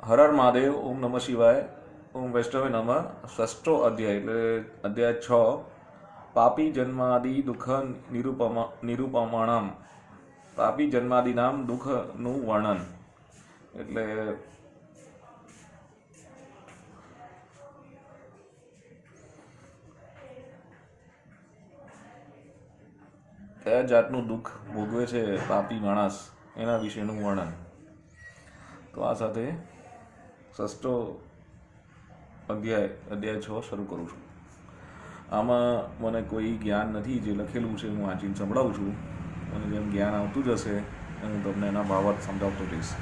હર હર મહાદેવ. ઓમ નમઃ શિવાય. ઓમ વૈષ્ણવે નમઃ. ષષ્ઠો અધ્યાય એટલે અધ્યાય 6, પાપી જન્માદિ દુઃખ નિરૂપમાણમ. પાપી જન્માદિનામ દુઃખનું વર્ણન. એટલે કયા જાતનું દુઃખ ભોગવે છે પાપી માણસ એના વિશેનું વર્ણન. તો આ સાથે ષષ્ઠો અધ્યાય 6 શરૂ કરું છું. આમાં મને કોઈ જ્ઞાન નથી, જે લખેલું છે હું વાંચીને સંભળાવું છું અને જેમ જ્ઞાન આવતું જશે હું તમને એના ભાવાર્થ સમજાવતો જઈશ.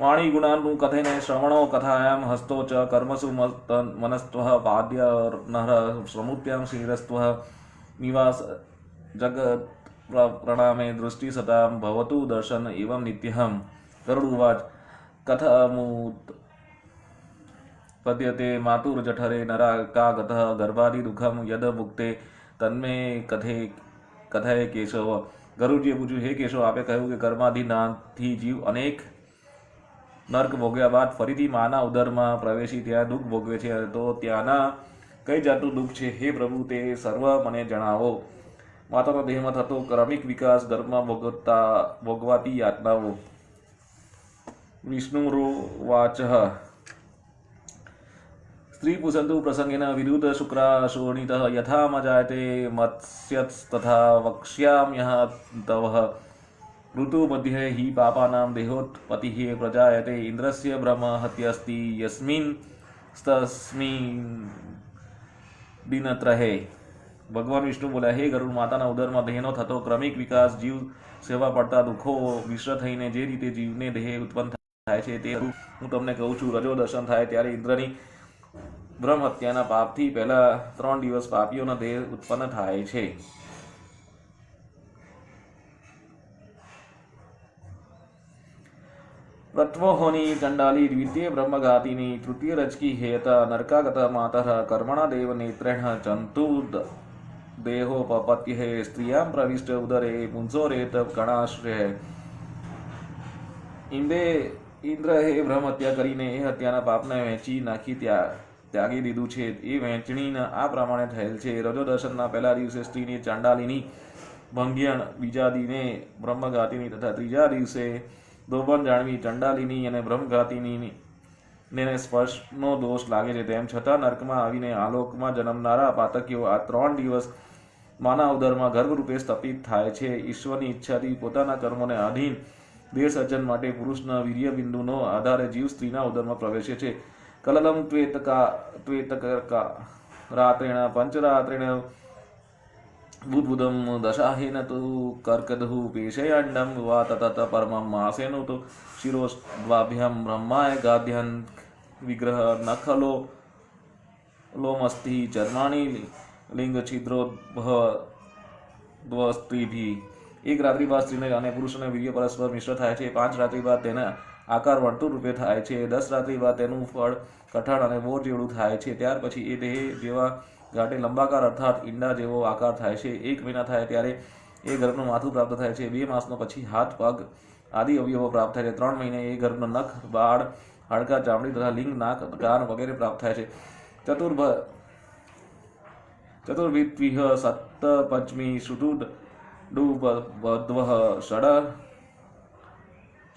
વાણી ગુણાનું કથેને શ્રવણો કથાયામ હસ્તો ચ કર્મસુ મનસ્ત્વ પાદ્ય નર સમુત્યામ શિરસ્ત્વ નિવાસ જગત પ્રણામે દૃષ્ટિ સતામ ભવતુ દર્શન એવં નિત્યહમ. ગરુડુવાચ કથમુત પદ્યતે માતુર્જઠરે નરા કા ગતઃ ગર્ભાદિ દુઃખમ યદ ભુક્તે તન્મે કથય કેશવ. ગરુડજીએ પૂછ્યું, હે કેશવ, આપે કહ્યું કે કર્માધિનાથી જીવ અનેક નર્ક ભોગ્યા બાદ ફરીથી માના ઉદરમાં પ્રવેશી ત્યાં દુઃખ ભોગવે છે, તો ત્યાંના કઈ જાતનું દુઃખ છે હે પ્રભુ, તે સર્વ મને જણાવો. માતાના દેહમાં થતો ક્રમિક વિકાસ, ગર્ભમાં ભોગવાતી યાતનાઓ. વિષ્ણુરુવાચ સ્ત્રી પુસંતુ પ્રસંગેન વિરુદ્ધ શુક્રાશોણિત યથા મજાયતે મત્સ્યતથા વક્ષ્યામ્યઃ તવઃ ઋતુ મધ્યે હિ પાપાનામ દેહોત્પત્તિઃ પ્રજાયતે ઇન્દ્રસ્ય બ્રહ્મ હત્યસ્તિ યસ્મિન તસ્મિન દિનત્રહે. ભગવાન વિષ્ણુ બોલ્યા, હે ગરુડ, માતાના ઉદરમાં દેહનો થતો ક્રમિક વિકાસ, જીવ સેવા પડતા દુઃખો મિશ્ર થઈને જે રીતે જીવને દેહ ઉત્પન્ન થાય છે તે હું તમને કહું છું. રજો દર્શન થાય ત્યારે ઇન્દ્રની બ્રહ્મ હત્યાના પાપથી પહેલા 3 દિવસ પાપીઓનો દેહ ઉત્પન્ન થાય છે. પ્રથમોહોની ચંડાલી દ્વિતીય બ્રહ્મઘાતિની તૃતીય રચકી હેત નરકાગત માતર કર્મણા દેવ નેત્રેણ જંતુ દેહોપપત્ય સ્ત્રિયામ પ્રવિષ્ટ ઉદરે પુંસોરેત ગણાશ્રય. ઇન્દ્રએ બ્રહ્મ હત્યા કરીને એ હત્યાના પાપને વહેંચી નાખી ત્યાગી દીધું છે. એ વહેંચણી આ પ્રમાણે થયેલ છે. રજો દર્શનના પહેલા દિવસે સ્ત્રીની ચાંડાલીની ભંગ્યણ, બીજા દિને બ્રહ્મઘાતિની તથા ત્રીજા દિવસે દોબન જાણવી ચંડાલીની અને બ્રહ્મઘાતિની ને સ્પર્શનો દોષ લાગે છે. તેમ છતાં નર્કમાં આવીને આલોકમાં જન્મનારા પાતકીઓ આ 3 દિવસ માના ઉદરમાં ગર્ભરૂપે સ્થપિત થાય છે. ઈશ્વરની ઈચ્છાથી પોતાના કર્મોને આધીન દેહ સર્જન માટે પુરુષના વીર્યબિંદુનો આધારે જીવ સ્ત્રીના ઉદરમાં પ્રવેશે છે. કલલમ ત્વેતકા રાત્રેણ પંચરાત્રેણ બુદ્બુદમ દશાહેન તુ કર્કદહુ પેશયાંડમ વા તતત પરમમ માસેનો તો શિરોસ્વાભ્યામ બ્રહ્માય ગાધ્યન વિગ્રહ નખલો લોમસ્તિ ચર્માણી લિંગ છિદ્રોદ્ભવસ્ત્રીભી. 1 રાત્રિ બાદ સ્ત્રીને અને પુરુષને વીર્ય પરસ્પર મિશ્ર થાય છે. 5 રાત્રિ બાદ તેના આકાર વર્તુળ રૂપે થાય છે. 10 રાત્રિ બાદ તેનું ફળ કઠણ અને બોર જેવડું થાય છે. ત્યાર પછી એ દેહ જેવા ગાંઠે લંબાકાર અર્થાત ઈંડા જેવો આકાર થાય છે. 1 મહિના થાય ત્યારે એ ગર્ભનું માથું પ્રાપ્ત થાય છે. 2 માસનો પછી હાથ, પગ આદિ અવયવો પ્રાપ્ત થાય છે. 3 મહિને એ ગર્ભનો નખ, બાળ, હાડકા, ચામડી તથા લિંગ, નાક, કાન વગેરે પ્રાપ્ત થાય છે. ચતુર્ભિત્વિહ સપ્તપંચમી શ્રુતુડુબદ્વઃ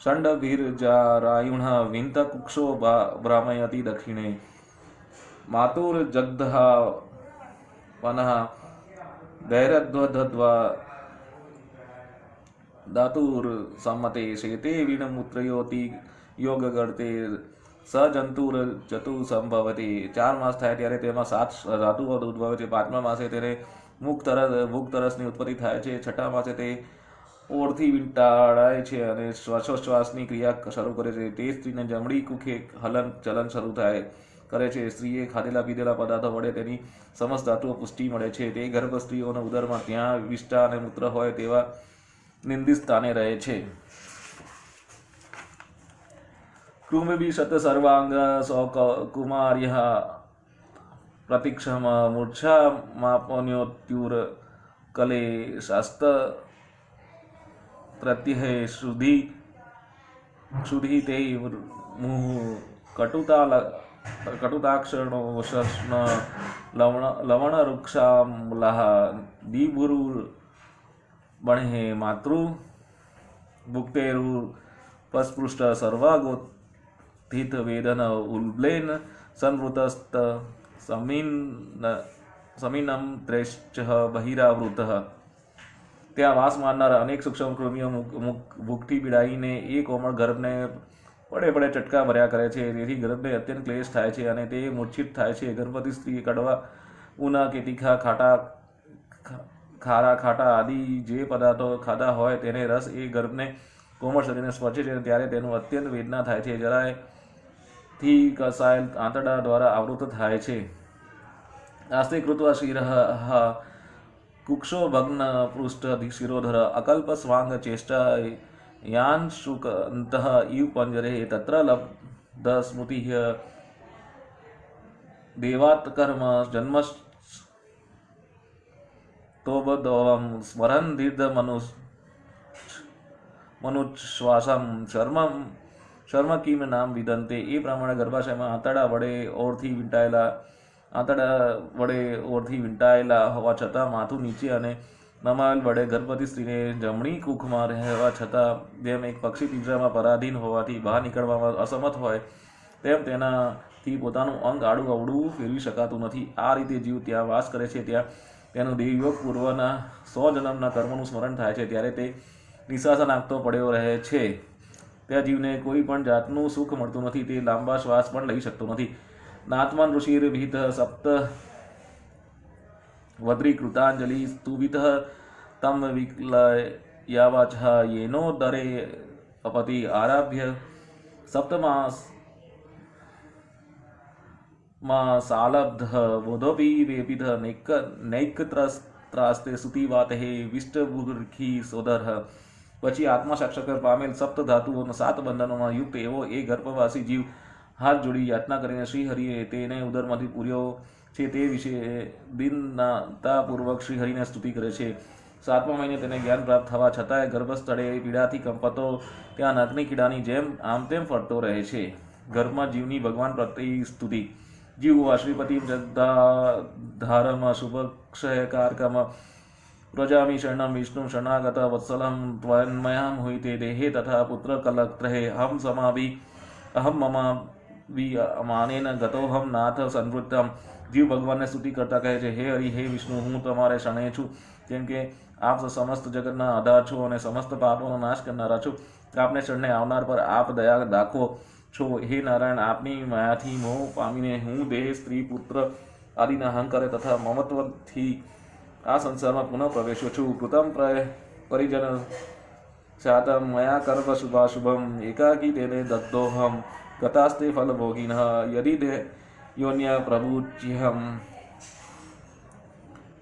ષંડભીર્જારાયુણ વિંત કુક્ષો ભ્રામયતિ દક્ષિણે. માતુર્જગ્ધા વનઃ ધૈર્યદ્વદ્વા ધાતુર્સમ્મતે શેતે વિણમૂત્રયોતિ યોગગર્તે સજંતુર્જતુ સંભવતે. 4 માસ થાય ત્યારે તેમાં 7 ધાતુઓ ઉદ્ભવે છે. 5મા માસે તેને ભૂખતરસની ઉત્પત્તિ થાય છે. 6મા માસે તે ઓળથી વીંટાળાય છે અને શ્વાસોચ્છ્વાસની ક્રિયા શરૂ કરે છે. તે સ્ત્રીને જમણી કુખે હલન ચલન શરૂ કરે છે. સ્ત્રીએ ખાધેલા પીધેલા પદાર્થો વડે તેની સમસ્ત ધાતુઓ પુષ્ટિ મળે છે. તે ગર્ભ સ્ત્રીઓના ઉદરમાં ત્યાં વિષ્ટા અને મૂત્ર હોય તેવા નિંદિત સ્થાને રહે છે. કૃમિભિ શત સર્વાંગ કુમાર્ય પ્રતિક્ષમ મૂર્છા માપન્યોત્યુર કલે શાસ્ત્ર પ્રત્યય શુદ્ધિ क्षुधि ते मुहुः कटुताक्षणो शस्न लवणवृक्षामूलः दीभुरुर्बणे मातृभुक्तेरुपस्पृष्ट सर्वागोत्थित वेदन उल्बलेन संवृतस्त સમીનમ ત્રેશ્ચ બહિરાવૃતઃ. ત્યાં વાસ મારનારા અનેક સૂક્ષ્મ કૃમિઓ ભૂખથી પીડાઈને એ કોમળ ગર્ભને પડે પડે ચટકા ભર્યા કરે છે. તેથી ગર્ભને અત્યંત ક્લેશ થાય છે અને તે મૂર્છિત થાય છે. ગર્ભવતી સ્ત્રી કડવા, ઉના કે તીખા, ખારા ખાટા આદિ જે પદાર્થો ખાધા હોય તેને રસ એ ગર્ભને કોમળ શરીરને સ્પર્શે છે ત્યારે તેનું અત્યંત વેદના થાય છે. જરાયથી કસાયેલ આંતરડા દ્વારા આવૃત થાય છે. આસ્તે કૃત્વા શિરઃ કુક્ષો ભગ્ન પૃષ્ઠ શિરોધર અકલ્પ સ્વાંગ ચેષ્ટા યાન શુકંતઃ ઇવ પંજરે તત્ર લબ્ધ સ્મૃતિ દેવાત્કર્મ જન્મ તોબદોવમ સ્મરન દીર્ઘ મનુશ્વાસમ શર્મ કિમ નામ વિદંતે. એ પ્રમાણે ગર્ભાશયમાં આંતરડા વડે ઓરથી વીંટાયેલા હોવા છતાં માથું નીચે અને નમાવેલ વડે ગર્ભવતી સ્ત્રીને જમણી કુખમાં રહેવા છતાં જેમ એક પક્ષી પિંજરામાં પરાધીન હોવાથી બહાર નીકળવામાં અસમર્થ હોય તેમ તેનાથી પોતાનું અંગ આડું અવળું ફેરવી શકાતું નથી. આ રીતે જીવ ત્યાં વાસ કરે છે. ત્યાં તેનું દેવયોગ પૂર્વના 100 જન્મના કર્મનું સ્મરણ થાય છે. ત્યારે તે નિશાસા નાખતો પડ્યો રહે છે. ત્યાં જીવને કોઈ પણ જાતનું સુખ મળતું નથી. તે લાંબા શ્વાસ પણ લઈ શકતો નથી. નાત્મન ઋષિર્વિહિત સપ્ત વદ્રીકૃતાંજલિ સ્તુવિત તમ વિક્લયાવાચ યેનો દરે અપતિ આરાભ્ય સપ્તમાસાલબ્ધ બોધોપી વેપિત નૈકત્રાસ્તે સુતિવાતે વિષ્ટબુર્ખી સોદર. પછી આત્મા સાક્ષાત્કાર પામેલ સપ્ત ધાતુઓના 7 બંધનોમાં યુક્ત એવો એ ગર્ભવાસી જીવ હાથ જોડી યાચના કરીને શ્રીહરિએ તેને ઉદરમાંથી પૂર્યો છે તે વિશે દીનતાપૂર્વક શ્રીહરિને સ્તુતિ કરે છે. 7મા મહિને તેને જ્ઞાન પ્રાપ્ત થવા છતાંય ગર્ભસ્થળે પીડાથી કંપતો ત્યાં નખની કીડાની જેમ આમ તેમ ફરતો રહે છે. ગર્ભમાં જીવની ભગવાન પ્રત્યે સ્તુતિ. જીવ શ્રીપતિ જગદાધારમ શુભક્ષયકારકમ પ્રજામી શરણમ વિષ્ણુ શરણાગત વત્સલમ ત્વન્મયામ હોઈતે દેહે તથા પુત્ર કલત્રહે હમ સમાભી અહમ મમા માનેન ગતોહમ નાથ સંવૃત્તમ. જીવ ભગવાનને સ્તુતિ કરતા કહે છે, હે હરિ, હે વિષ્ણુ, હું તમારે શરણે છું. કેમ કે આપ સમસ્ત જગતના આધાર છો અને સમસ્ત પાપોનો નાશ કરનારા છો. આપને શરણે આવનાર પર આપ દયા દાખવો છો. હે નારાયણ, આપની માયાથી મોહ પામીને હું દેહ, સ્ત્રી, પુત્ર આદિના અહંકારે તથા મમત્વથી આ સંસારમાં પુનઃ પ્રવેશ્યો છું. કૃતમ પરિજન શાતમ મયા કર્મ શુભાશુભમ એકાકી તેને દત્તોહમ ગતાસ્તે ફલભોગિનઃ યદિ યોન્ય પ્રભુચ્યહમ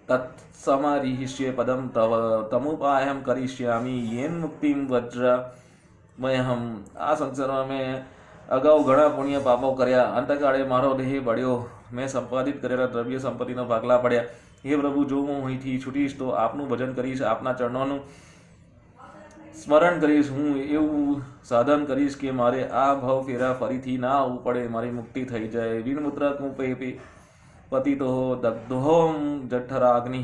તત્સમારિહિષ્યે પદમ તવ તમુપાયમ કરિષ્યામિ યેન મુક્તિમ વજ્રમયહમ. આ સંસારમાં મેં અગાઉ ઘણા પુણ્ય પાપો કર્યા. અંતકાળે મારો દેહ બળ્યો. મેં સંપાદિત કરેલા દ્રવ્ય સંપત્તિના ભાગલા પડ્યા. હે પ્રભુ, જો હું અહીંથી છૂટીશ તો આપનું ભજન કરીશ, આપના ચરણોનું સ્મરણ કરીશ. હું એવું સાધન કરીશ કે મારે આ ભવ ફેરા ફરીથી ના આવવું પડે, મારી મુક્તિ થઈ જાય. વિનમૂત્ર કુંપે પતિતો દગ્ધોમ જઠરાગ્નિ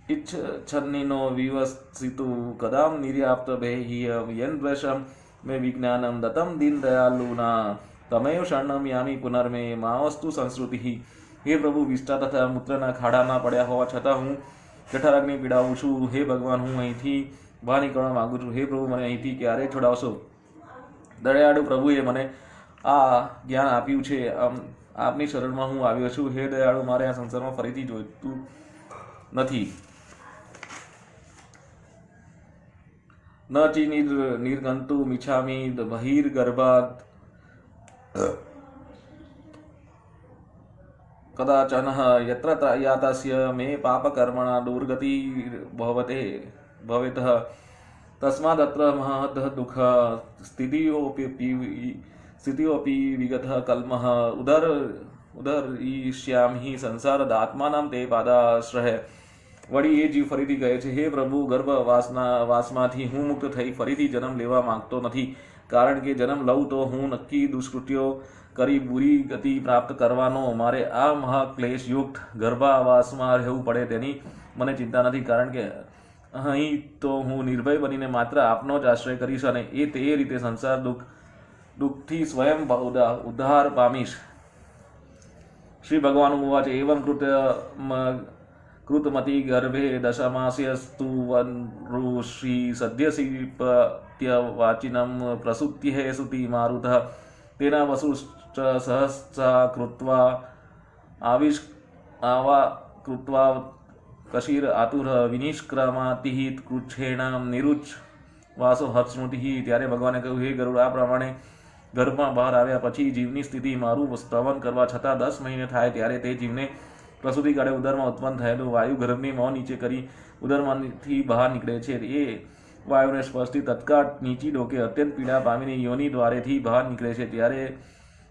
ઈચ્છન્નિનો વિવસિતુ કદામ નિર્યાપ્ત ભેહિય યન્દ્વેષમ મે વિજ્ઞાનમ દત્તમ દીન દયાલુના તમેવ શરણમ યામી પુનર્મે માવસ્તુ સંસ્કૃતિ. હે પ્રભુ, વિષ્ટા તથા મૂત્રના ખાડામાં પડ્યા હોવા છતાં હું જઠરાગ્નિ પીડાવું છું. હે ભગવાન, હું અહીંથી બહાર નીકળવા માંગુ છું. હે પ્રભુ, મને અહીંથી ક્યારે છોડાવશો? દયાળુ પ્રભુએ મને આ જ્ઞાન આપ્યું છે. આપની શરણમાં હું આવ્યો છું. હે દયાળુ, મારે આ સંસારમાં ફરીથી જોઈતું નથી. ન ચી નિર્ગંતુ મિચ્છામિ બહિર્ગર્ભાદ કદાચન યત્ર યાતસ્ય મે પાપકર્મણા દુર્ગતિ ભવેતઃ તસ્માદત્ર મહદ દુઃખ સ્થિતિઓપી વિગતઃ કલ્મઃ ઉદરયિષ્યામિ સંસારદાત્માનાં તે પાદાશ્રય. વળી એ જીવ ફરીથી કહે છે, હે પ્રભુ, વાસમાંથી હું મુક્ત થઈ ફરીથી જન્મ લેવા માંગતો નથી, કારણ કે જન્મ લઉં તો હું નક્કી દુષ્કૃત્યો કરી બુરી ગતિ પ્રાપ્ત કરવાનો. મારે આ મહાક્લેશયુક્ત ગર્ભાવાસમાં રહેવું પડે તેની મને ચિંતા નથી, કારણ કે અહીં તો હું નિર્ભય બનીને માત્ર આપનો જ આશ્રય કરીશ અને તે રીતે સંસાર દુઃખથી સ્વયં ઉદ્ધાર પામીશ. શ્રી ભગવાન ઉવાચ એવં કૃતમતી ગર્ભે દશમાસ્યસ્તુ વનૃષિ સદ્યસીપત્યવાચિનમ પ્રસૂત્યે સુતિ મારુતઃ તેના વસુશ્ચ સહસ્રા કૃત્વા આવા કૃત્વા કશીર આતુર વિનિષ્ક્રમાતિઃ કૃચ્છેણ નિરુચ વાસો હત્સ્મૃતિઃ. ત્યારે ભગવાને કહ્યું, હે ગરુડ, આ પ્રમાણે ગર્ભમાં બહાર આવ્યા પછી જીવની સ્થિતિ મારું સ્તવન કરવા છતાં 10 મહિને થાય ત્યારે તે જીવને પ્રસૂતિ કાળે ઉદરમાં ઉત્પન્ન થયેલું વાયુ ગર્ભની મોં નીચે કરી ઉદરમાંથી બહાર નીકળે છે. એ વાયુને સ્પર્શથી તત્કાળ નીચી ડોકે અત્યંત પીડા પામીને યોનિ દ્વારેથી બહાર નીકળે છે. ત્યારે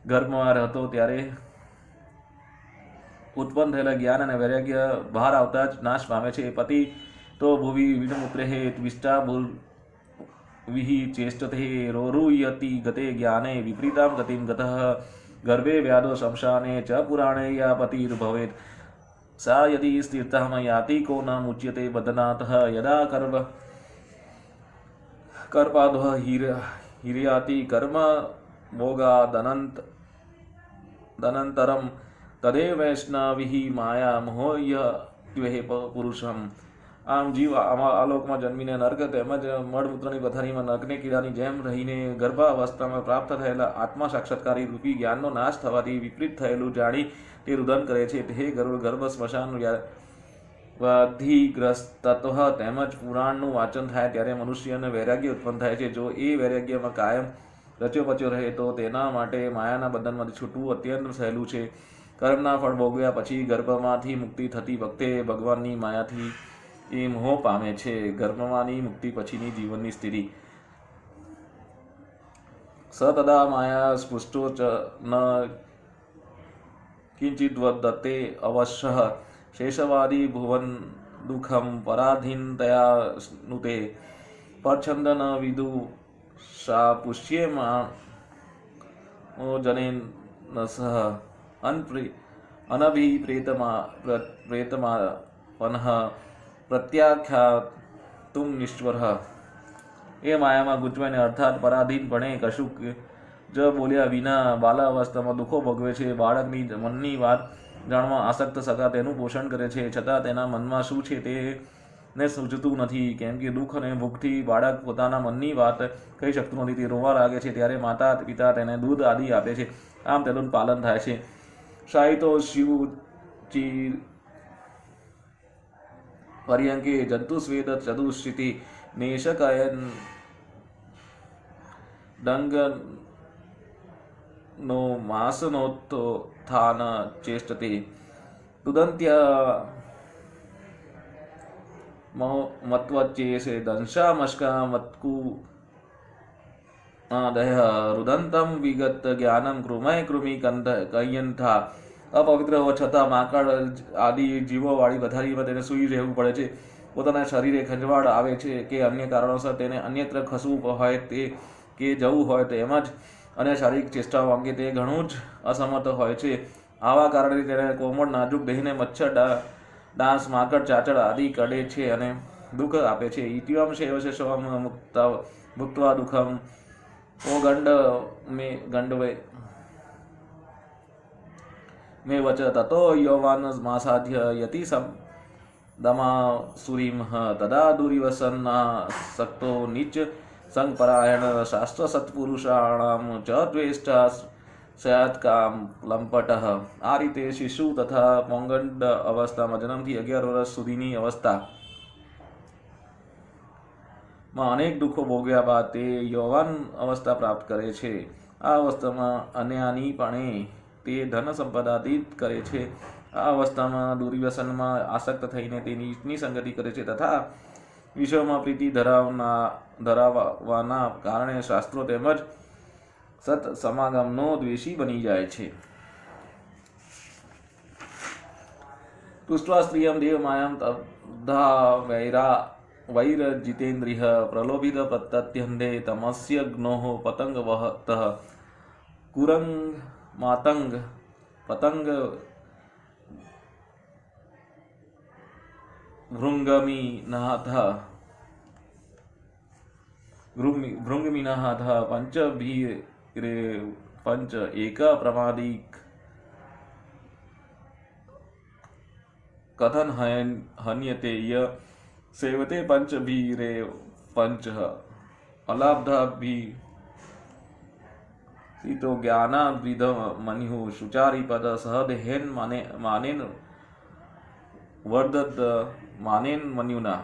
ગર્ભમાં હતો ત્યારે ઉત્પન્ન થયેલા જ્ઞાન અને વૈરાગ્ય બહાર આવતા જ નાશ પામે છે. પતિ તો ભુવિ વિનમુત્રેહે ત્વિષ્ટા વિહિ ચેષ્ટતે રોરુયતિ ગતે જ્ઞાને વિપરીતામ ગતિમ ગતઃ ગર્ભે વ્યાધો શમશાને ચ પુરાણે યા પતિર્ભવેત सा यदि स्थिरताम याति को न मुच्यते बदनातः यदा कर्पादः हिर्याति कर्म भोगादनन्तरं तदेव वैष्णविः माया मोह्य પુરુષમ. આમ જીવ આલોકમાં જન્મીને નર્ક તેમજ મળમૂત્રની પથારીમાં નર્કને કીડાની જેમ રહીને ગર્ભાવસ્થામાં પ્રાપ્ત થયેલા આત્મા સાક્ષાત્કારી રૂપી જ્ઞાનનો નાશ થવાથી વિપરીત થયેલું જાણી તે રુદન કરે છે. હે ગરુડ, ગર્ભ સ્મશાન વ્યાધિગ્રસ્ત તેમજ પુરાણનું વાંચન થાય ત્યારે મનુષ્યને વૈરાગ્ય ઉત્પન્ન થાય છે. જો એ વૈરાગ્યમાં કાયમ રચ્યો પચ્યો રહે તો તેના માટે માયાના બંધનમાંથી છૂટવું અત્યંત સહેલું છે. કર્મના ફળ ભોગવ્યા પછી ગર્ભમાંથી મુક્તિ થતી વખતે ભગવાનની માયાથી એ મોહ પામે છે. ગર્ભમાંની મુક્તિ પછીની જીવનની સ્થિતિ સ તદા માયા સ્પૃષ્ટો ચ ન કિંચિદ્વદતે અવશ્ય શેષવાદી ભુવન દુઃખમ પરાધીનતયા નુતે પરછંદ ન વિદુ સા પુષ્યે જનેન સહ અનભિપ્રેતમા પનઃ પ્રત્યાખ્યાતુમ નિશ્વરઃ. એ માયામાં ગૂંચવાઈને અર્થાત પરાધીનપણે કશુંક જ બોલ્યા વિના બાલાવસ્થામાં દુઃખો ભોગવે છે. બાળકની મનની વાત જાણવા આસક્ત સગા તેનું પોષણ કરે છે, છતાં તેના મનમાં શું છે તેને સૂચતું નથી, કેમ કે દુઃખ અને ભૂખથી બાળક પોતાના મનની વાત કહી શકતું નથી. તે રોવા લાગે છે ત્યારે માતા પિતા તેને દૂધ આદિ આપે છે. આમ તેનું પાલન થાય છે. શાયિતો શિવચિ પર્યંકે જંતુસ્વેદ ચતુશ્રુતિ નેશકયન ડંગનો માસનોત્થાન ચેષ્ટતે તુદંત્ય મત્વચ્ચેસે દંશામસ્કા મત્કુ દહ રુદંતમ વિગત જ્ઞાનમ કૃમય કૃમિ કયંથા. અપવિત્ર હોવા છતાં માકડ આદિ જીવો વાળી પથારીમાં તેને સૂઈ રહેવું પડે છે. પોતાના શરીરે ખંજવાળ આવે છે કે અન્ય કારણોસર તેને અન્યત્ર ખસવું હોય તે કે જવું હોય તેમ જ અને શારીરિક ચેષ્ટાઓ અંગે તે ઘણું જ અસમર્થ હોય છે. આવા કારણે તેને કોમળ નાજુક દેહને મચ્છર ડાંસ માકડ ચાચડ આદિ કડે છે અને દુઃખ આપે છે. ઇતિવમ શેવશેષવમ મુક્ત્વા દુઃખમ ઓ ગંડવે मे वच ततो यौवान मासाध्य यति दमासुरीम तदा दुर्वसन्ना सक्तो नीच संगपरायण शास्त्र सत्पुरुषाणाम च द्वेष्टा सयात्काम लंपटः. આ રીતે શિશુ તથા પોંગંડ અવસ્થામાં જન્મથી 11 વર્ષ સુધીની અવસ્થામાં અનેક દુઃખો ભોગવ્યા બાદ તે યૌવન અવસ્થા પ્રાપ્ત કરે છે. આ અવસ્થામાં અન્યાનીપણે તે ધન સંપદાદિત કરે છે. આ અવસ્થામાં દુર્વ્યસનમાં આસક્ત થઈને તે નીચની સંગતિ કરે છે તથા વિશ્વમાં પ્રીતિ ધરાવવાના કારણે શાસ્ત્રો તેમજ સત સમાગમનો દ્વેષી બની જાય છે. દુષ્ટ્વા સ્ત્રિયમ દેવ માયામ वैरजितेन्द्रियः प्रलोभित प्रत्यत्यन्धे तमस्य ग्नोः पतङ्गवहतः कुरंग मातंग पतंग भृंगमीनाथः पंचभीरे पंच एक प्रमादिक कथन हन्यते य सेवते पंचभीरे पंच अलाब्धाभि तो ज्ञानाद्विध मनु शुचारिपद सहदेहेन मानेन વર્દત માનેન મન્યુના.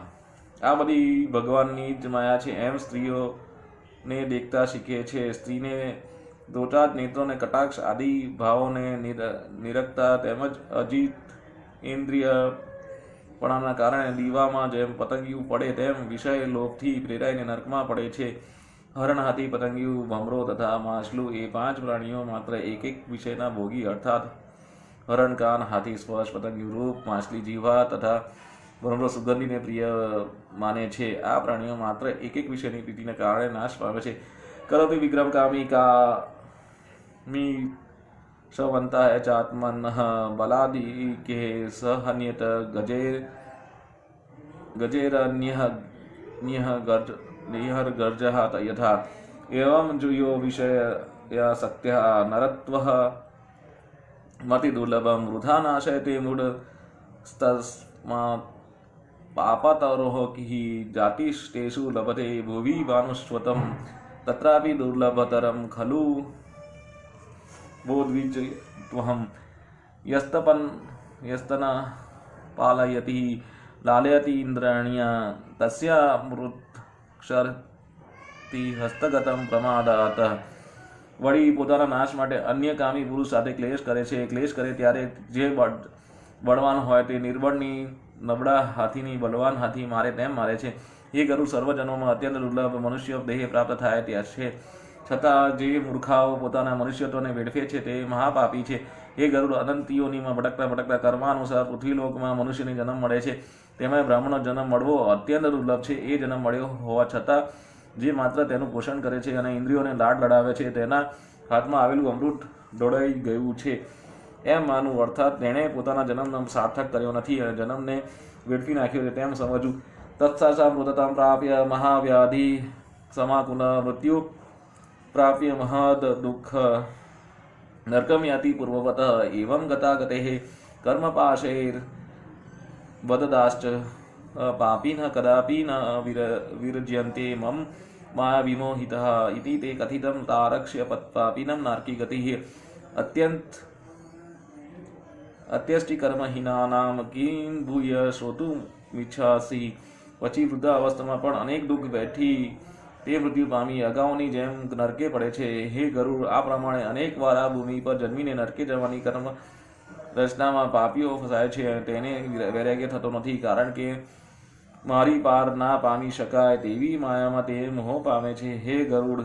આ બધી ભગવાનની જ માયા છે એમ સ્ત્રીઓને દેખતા શીખે છે. સ્ત્રીને દોટાદ નેત્રોને કટાક્ષ આદિ ભાવોને નિરખતા તેમજ અજીત ઇન્દ્રિયપણાના કારણે દીવામાં જેમ પતંગિયું પડે તેમ વિષય લોભથી પ્રેરાઈને નરકમાં પડે છે. હરણ, હાથી, પતંગિયું, ભમરો તથા માછલું એ 5 પ્રાણીઓ માત્ર એક વિષયના ભોગી અર્થાત હરણ કાન, હાથી સ્પર્શ, પતંગિયું રૂપ, માછલી જીવા તથા ભમરો સુગંધીને પ્રિય માને છે. આ પ્રાણીઓ માત્ર એક વિષયની પ્રીતિને કારણે નાશ પામે છે. કરોતિ વિક્રમ કામી કામી સવંતા ચાત્મન બલાદિ કે સહન્યત ગજેરન્યઃ ગર્જઃ યથા એવં જુયો વિષય સત્યઃ નરત્વઃ મતિ દુર્લભમ વૃથા નાશયતે મૂઢસ્તસ્માत् પાપતરોઃ કિ જાતિષ્ટેષુ લભતે ભુવિ ભાનુષ્વતમ તત્રાપि દુર્લભતરમ ખલુ બોધવિજ્જત્વહં યસ્તન પાલયતિ લાલયતિ ઇન્દ્રાણ્ય તસ્યા મૃત્ક્ષરતિ હસ્તગતમ પ્રમાદાત. વળી પોતાના નાશ માટે અન્ય કામી પુરુષ સાથે ક્લેશ કરે છે. ક્લેશ કરે ત્યારે જે બળવાન હોય તે નિર્બળની નબળા હાથીની બળવાન હાથી મારે તેમ મારે છે. એ ગરુડ સર્વજનોમાં અત્યંત દુર્લભ મનુષ્ય દેહ પ્રાપ્ત થાય ત્યાં છે. છતાં જે મૂર્ખાઓ પોતાના મનુષ્યત્વને વેડફે છે તે મહાપાપી છે. એ ગરુડ અનંત યોનિમાં ભટકતા કર્માનુસાર પૃથ્વીલોકમાં મનુષ્યની જન્મ મળે છે. તેમાં બ્રાહ્મણનો જન્મ મળવો અત્યંત દુર્લભ છે. એ જન્મ મળ્યો હોવા છતાં જે માત્ર તેનું પોષણ કરે છે અને ઇન્દ્રિયોને લાડ લડાવે છે તેના હાથમાં આવેલું અમૃત ઢોળાઈ ગયું છે એમ માનવું. અર્થાત તેણે પોતાના જન્મનો સાર્થક કર્યો નથી અને જન્મને વેડફી નાખ્યો છે તેમ સમજવું. તત્સાસા મૃતતામ પ્રાપ્ય મહાવ્યાધિ સમાકુલ મૃત્યુ પ્રાપ્ય મહદ દુઃખ નરકમ યાતિ પૂર્વવત એવં ગતાગતેઃ કર્મપાશૈર બદદાશ્ચ પાપીન કદાપી ન વિરજ્યન્તે મમ માયા વિમોહિતઃ ઇતિ તે કથિતં તારક્ષ્ય પાપિનં નાર્કી ગતિઃ અત્યષ્ટિ કર્મહીનાનામ કિં ભૂય શ્રોતુમિચ્છાસી. પછી વૃદ્ધા અવસ્થામાં પણ અનેક દુઃખ વેઠી તે મૃત્યુ પામી અગાઉની જેમ નરકે પડે છે. હે ગરુડ, આ પ્રમાણે અનેક વાર આ ભૂમિ પર જન્મીને નરકે જવાની કર્મ રચનામાં પાપીઓ ફસાય છે. તેને વૈરાગ્ય થતો નથી, કારણ કે મારી પાર ના પામી શકાય તેવી માયામાં તે મોહ પામે છે. હે ગરુડ,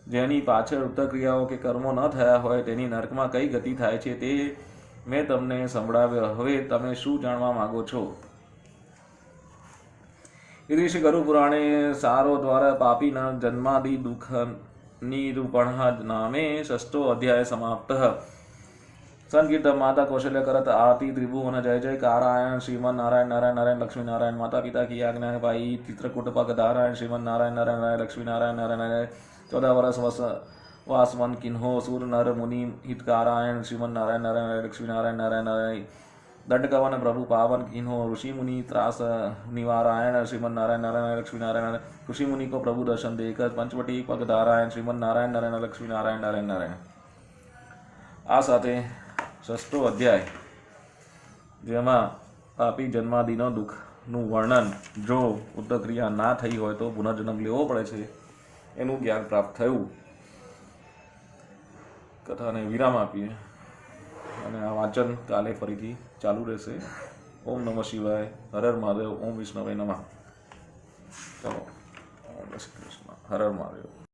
જેની પાછળ ઉત્તરક્રિયાઓ કે કર્મો ન થયા હોય તેની નરકમાં કઈ ગતિ થાય છે તે મેં તમને સંભળાવ્યો. હવે તમે શું જાણવા માંગો છો? ऋषि गरु पुराणे सारो द्वारा पापी न जन्मादि दुख निरूपण नामे 6 अध्याय समाप्त. संकीर्तन माता कौशल्य करत आरती त्रिभुवन जय जय कारायण श्रीमन नारायण नारायण नारायण लक्ष्मी नारायण. माता पिता की आज्ञा पाई चित्रकूट पग धारायण श्रीमन नारायण नारायण नारायण लक्ष्मी नारायण नारायण नारायण. 14 वर्ष वासवन किन्हो सूर नर मुनि हितकारायण श्रीमन नारायण नारायण लक्ष्मी नारायण नारायण नारायण. दंडकवन प्रभु पावन किन्हो ऋषि मुनि त्रास निवारायण श्रीमन नारायण नारायण लक्ष्मी नारायण. ऋषि मुनि को प्रभु दर्शन देकर पंचवटी पग धारायण श्रीमन नारायण नारायण लक्ष्मी नारायण नारायण नारायण. આ સાથે 6 અધ્યાય જેમાં પાપી જન્માદિનો દુઃખનું વર્ણન જો ઉત્તરક્રિયા ના થઈ હોય તો પુનર્જન્મ લેવો પડે છે એનું જ્ઞાન પ્રાપ્ત થયું. કથાને વિરામ આપીએ અને આ વાંચન કાલે ફરીથી ચાલુ રહેશે. ઓમ નમઃ શિવાય. હર હર મહાદેવ. ઓમ વિષ્ણવે નમઃ. ચલો, ઓમ શ્રી કૃષ્ણ. હર હર મહાદેવ.